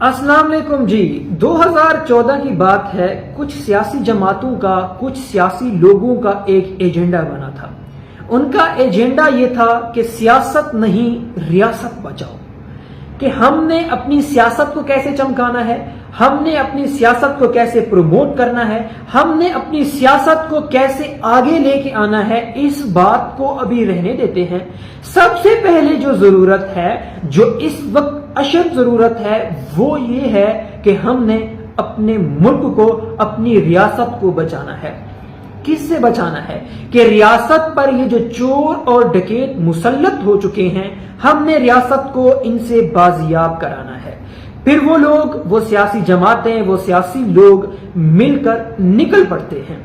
अस्सलाम वालेकुम जी। 2014 की बात है। कुछ सियासी जमातों का, कुछ सियासी लोगों का एक एजेंडा बना था। उनका एजेंडा ये था कि सियासत नहीं रियासत बचाओ, कि हमने अपनी सियासत को कैसे चमकाना है, हमने अपनी सियासत को कैसे प्रमोट करना है, हमने अपनी सियासत को कैसे आगे लेके आना है। इस बात को अभी रहने देते हैं। सबसे पहले जो जरूरत है, जो इस वक्त अशद जरूरत है, वो ये है कि हमने अपने मुल्क को, अपनी रियासत को बचाना है। किससे बचाना है? कि रियासत पर ये जो चोर और डकैत मुसल्लत हो चुके हैं, हमने रियासत को इनसे बाजियाब कराना है। फिर वो लोग, वो सियासी जमातें, वो सियासी लोग मिलकर निकल पड़ते हैं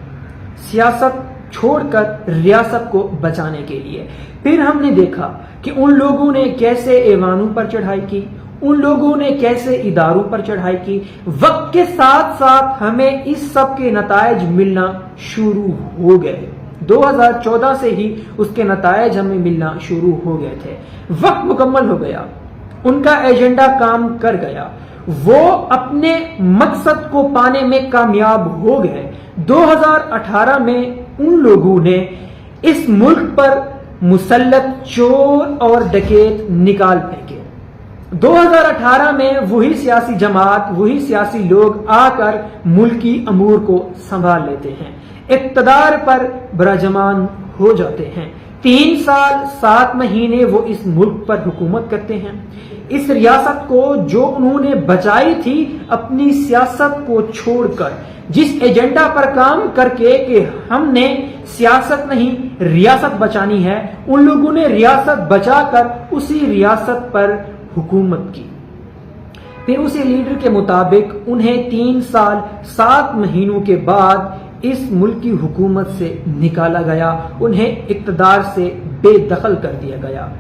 सियासत छोड़कर रियासत को बचाने के लिए। फिर हमने देखा कि उन लोगों ने कैसे ऐवानों पर चढ़ाई की, उन लोगों ने कैसे इदारों पर चढ़ाई की। वक्त के साथ साथ हमें इस सब के नतायज मिलना शुरू हो गए। 2014 से ही उसके नतायज हमें मिलना शुरू हो गए थे। वक्त मुकम्मल हो गया, उनका एजेंडा काम कर गया, वो अपने मकसद को पाने में कामयाब हो गए। 2018 में उन लोगों ने इस मुल्क पर मुसल्लत चोर और डकैत निकाल फेंके। 2018 में वही सियासी जमात, वही सियासी लोग आकर मुल्की अमूर को संभाल लेते हैं, इक्तदार पर बराजमान हो जाते हैं। 3 साल 7 महीने वो इस मुल्क पर हुकूमत करते हैं। इस रियासत को जो उन्होंने बचाई थी अपनी सियासत को छोड़कर, जिस एजेंडा पर काम करके कि हमने सियासत नहीं रियासत बचानी है, उन लोगों ने रियासत बचाकर उसी रियासत पर हुकूमत की। फिर उसी लीडर के मुताबिक उन्हें 3 साल 7 महीनों के बाद इस मुल्क की हुकूमत से निकाला गया, उन्हें इक्तदार से बेदखल कर दिया गया।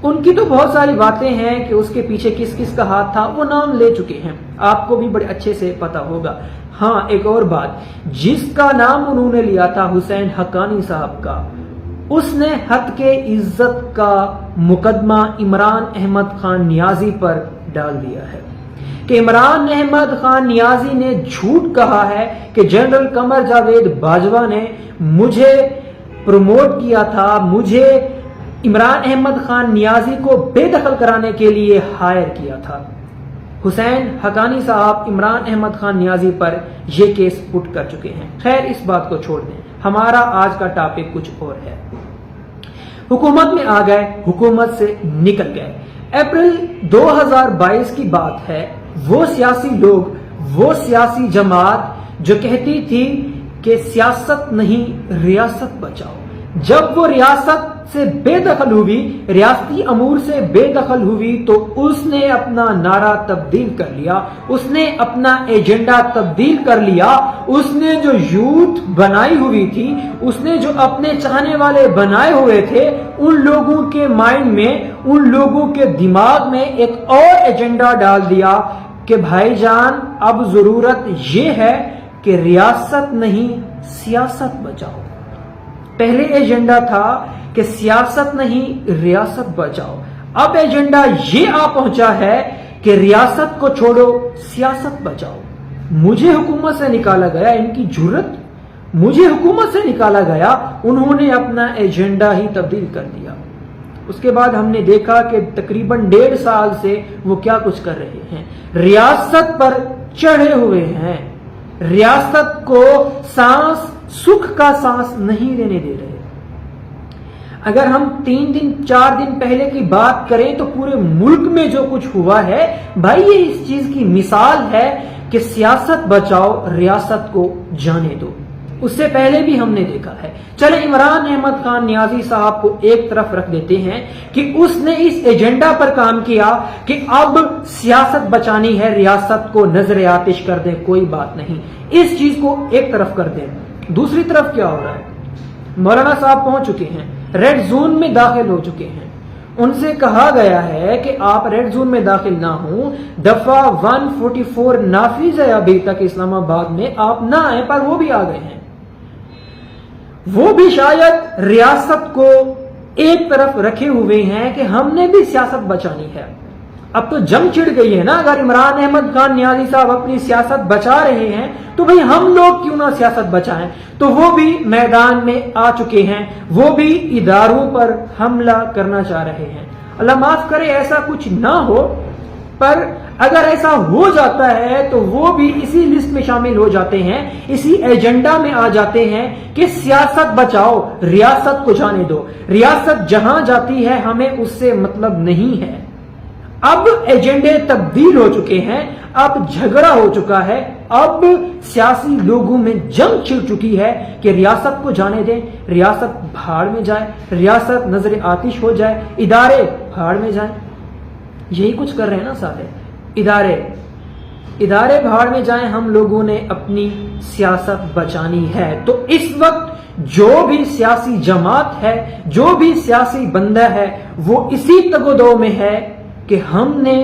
उनकी तो बहुत सारी बातें हैं कि उसके पीछे किस किस का हाथ था, वो नाम ले चुके हैं, आपको भी बड़े अच्छे से पता होगा। हाँ, एक और बात, जिसका नाम उन्होंने लिया था हुसैन हक्कानी साहब का, उसने हद के इज्जत का मुकदमा इमरान अहमद खान नियाजी पर डाल दिया है कि इमरान अहमद खान नियाजी ने झूठ कहा है कि जनरल कमर जावेद बाजवा ने मुझे प्रमोट किया था, मुझे इमरान अहमद खान नियाजी को बेदखल कराने के लिए हायर किया था। हुसैन हक्कानी साहब इमरान अहमद खान नियाजी पर यह केस पुट कर चुके हैं। खैर, इस बात को छोड़ दें, हमारा आज का टॉपिक कुछ और है। हुकूमत में आ गए, हुकूमत से निकल गए। अप्रैल 2022 की बात है। वो सियासी लोग, वो सियासी जमात जो कहती थी कि सियासत नहीं रियासत बचाओ, जब वो रियासत से बेदखल हुई, रियासती अमूर से बेदखल हुई, तो उसने अपना नारा तब्दील कर लिया, उसने अपना एजेंडा तब्दील कर लिया। उसने जो यूथ बनाई हुई थी, उसने जो अपने चाहने वाले बनाए हुए थे, उन लोगों के माइंड में, उन लोगों के दिमाग में एक और एजेंडा डाल दिया कि भाईजान अब जरूरत यह है कि रियासत नहीं सियासत बचाओ। पहले एजेंडा था कि सियासत नहीं रियासत बचाओ, अब एजेंडा ये आ पहुंचा है कि रियासत को छोड़ो सियासत बचाओ। मुझे हुकूमत से निकाला गया, इनकी जुर्रत, मुझे हुकूमत से निकाला गया, उन्होंने अपना एजेंडा ही तब्दील कर दिया। उसके बाद हमने देखा कि तकरीबन 1.5 साल से वो क्या कुछ कर रहे हैं, रियासत पर चढ़े हुए हैं, रियासत को सांस, सुख का सांस नहीं लेने दे रहे। अगर हम 3 दिन 4 दिन पहले की बात करें तो पूरे मुल्क में जो कुछ हुआ है भाई, ये इस चीज की मिसाल है कि सियासत बचाओ रियासत को जाने दो। उससे पहले भी हमने देखा है। चले इमरान अहमद खान नियाजी साहब को एक तरफ रख देते हैं कि उसने इस एजेंडा पर काम किया कि अब सियासत बचानी है, रियासत को नजर आतिश कर दें, कोई बात नहीं, इस चीज को एक तरफ कर दें। दूसरी तरफ क्या हो रहा है, मौलाना साहब पहुंच चुके हैं, रेड जोन में दाखिल हो चुके हैं। उनसे कहा गया है कि आप रेड जोन में दाखिल ना हो, दफा 144 नाफिज है अभी तक इस्लामाबाद में, आप ना आए, पर वो भी आ गए हैं। वो भी शायद रियासत को एक तरफ रखे हुए हैं कि हमने भी सियासत बचानी है। اب تو جنگ چڑ گئی ہے نا. اگر عمران احمد خان نیازی صاحب اپنی سیاست بچا رہے ہیں تو بھئی ہم لوگ کیوں نہ سیاست بچائیں. تو وہ بھی میدان میں آ چکے ہیں, وہ بھی اداروں پر حملہ کرنا چاہ رہے ہیں. اللہ معاف کرے ایسا کچھ نہ ہو, پر اگر ایسا ہو جاتا ہے تو وہ بھی اسی لسٹ میں شامل ہو جاتے ہیں, اسی ایجنڈا میں آ جاتے ہیں کہ سیاست بچاؤ, ریاست کو جانے دو, ریاست جہاں جاتی ہے ہمیں اس سے مطلب نہیں ہے. اب ایجنڈے تبدیل ہو چکے ہیں, اب جھگڑا ہو چکا ہے, اب سیاسی لوگوں میں جنگ چھڑ چکی ہے کہ ریاست کو جانے دیں, ریاست بھاڑ میں جائے, ریاست نظر آتش ہو جائے, ادارے بھاڑ میں جائیں. یہی کچھ کر رہے ہیں نا سارے ادارے بھاڑ میں جائیں. ہم لوگوں نے اپنی سیاست بچانی ہے. تو اس وقت جو بھی سیاسی جماعت ہے, جو بھی سیاسی بندہ ہے, وہ اسی تگ و دو میں ہے کہ ہم نے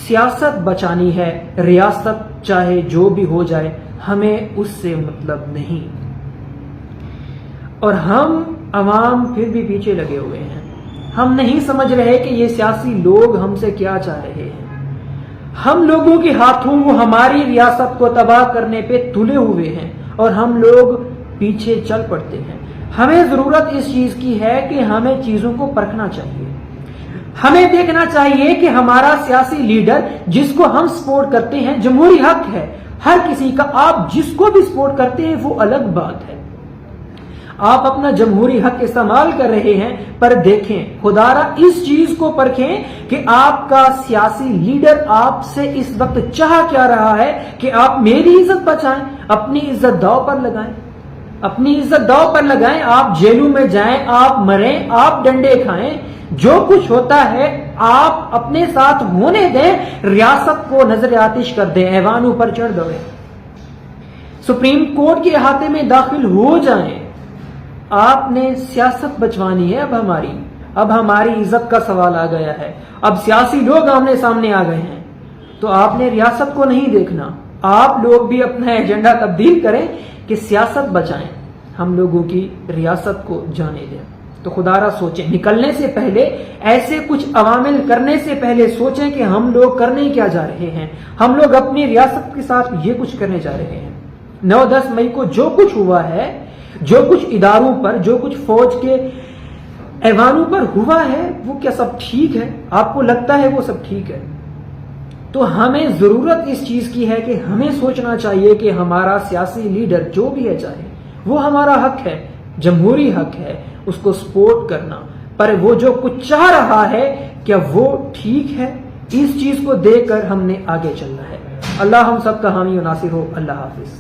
سیاست بچانی ہے, ریاست چاہے جو بھی ہو جائے ہمیں اس سے مطلب نہیں. اور ہم عوام پھر بھی پیچھے لگے ہوئے ہیں. ہم نہیں سمجھ رہے کہ یہ سیاسی لوگ ہم سے کیا چاہ رہے ہیں. ہم لوگوں کے ہاتھوں وہ ہماری ریاست کو تباہ کرنے پہ تلے ہوئے ہیں اور ہم لوگ پیچھے چل پڑتے ہیں. ہمیں ضرورت اس چیز کی ہے کہ ہمیں چیزوں کو پرکھنا چاہیے. ہمیں دیکھنا چاہیے کہ ہمارا سیاسی لیڈر جس کو ہم سپورٹ کرتے ہیں, جمہوری حق ہے ہر کسی کا, آپ جس کو بھی سپورٹ کرتے ہیں وہ الگ بات ہے. آپ اپنا جمہوری حق استعمال کر رہے ہیں, پر دیکھیں خدارا اس چیز کو پرکھیں کہ آپ کا سیاسی لیڈر آپ سے اس وقت چاہ کیا رہا ہے کہ آپ میری عزت بچائیں, اپنی عزت داؤ پر لگائیں, اپنی عزت داؤ پر لگائیں. آپ جیلوں میں جائیں, آپ مریں, آپ ڈنڈے کھائیں, جو کچھ ہوتا ہے آپ اپنے ساتھ ہونے دیں, ریاست کو نظر آتش کر دیں, ایوانوں پر چڑھ دوڑیں, سپریم کورٹ کے احاطے میں داخل ہو جائیں. آپ نے سیاست بچوانی ہے. اب ہماری عزت کا سوال آ گیا ہے. اب سیاسی لوگ آمنے سامنے آ گئے ہیں, تو آپ نے ریاست کو نہیں دیکھنا. آپ لوگ بھی اپنا ایجنڈا تبدیل کریں کہ سیاست بچائیں, ہم لوگوں کی ریاست کو جانے دیں. تو خدا را سوچیں, نکلنے سے پہلے, ایسے کچھ عوامل کرنے سے پہلے سوچیں کہ ہم لوگ کرنے کیا جا رہے ہیں. ہم لوگ اپنی ریاست کے ساتھ یہ کچھ کرنے جا رہے ہیں. 9-10 مئی کو جو کچھ ہوا ہے, جو کچھ اداروں پر, جو کچھ فوج کے ایوانوں پر ہوا ہے, وہ کیا سب ٹھیک ہے؟ آپ کو لگتا ہے وہ سب ٹھیک ہے؟ تو ہمیں ضرورت اس چیز کی ہے کہ ہمیں سوچنا چاہیے کہ ہمارا سیاسی لیڈر جو بھی ہے, چاہے وہ ہمارا حق ہے, جمہوری حق ہے اس کو سپورٹ کرنا, پر وہ جو کچھ چاہ رہا ہے کیا وہ ٹھیک ہے؟ اس چیز کو دیکھ کر ہم نے آگے چلنا ہے. اللہ ہم سب کا حامی و ناصر ہو. اللہ حافظ.